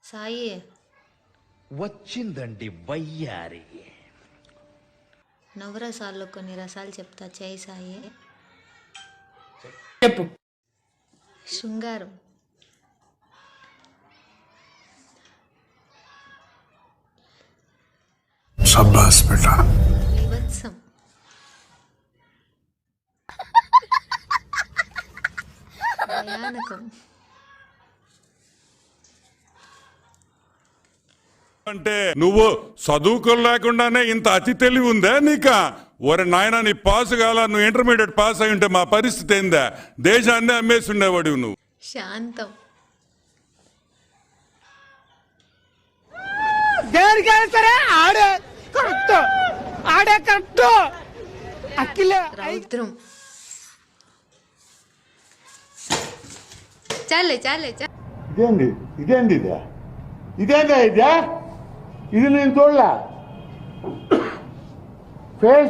సాయి వచ్చిందండి వయ్యారి. నవరసాల్లో కొన్ని రసాలు చెప్తా, చేయి సాయి. చెప్పు. శృంగారం, शाबाश बेटा. వివత్సం, భయానకం, అంటే నువ్వు చదువుకోలేకుండానే ఇంత అతి తెలివి ఉందా నీక? ఒరే నాయన, నీ పాస్ కాల, నువ్వు ఇంటర్మీడియట్ పాస్ అయి ఉంటే మా పరిస్థితి ఏందా? దేశాన్ని అమ్మేసి ఉండేవాడివి నువ్వు. శాంతం, దేనికైనా సరే ఆడే కరెక్ట్, ఆడే కరెక్ట్. అఖిల రౌద్రం. చాలే చాలే చాలే. ఇదేంది ఇదే ఇది నేను చూడలే. ఫేస్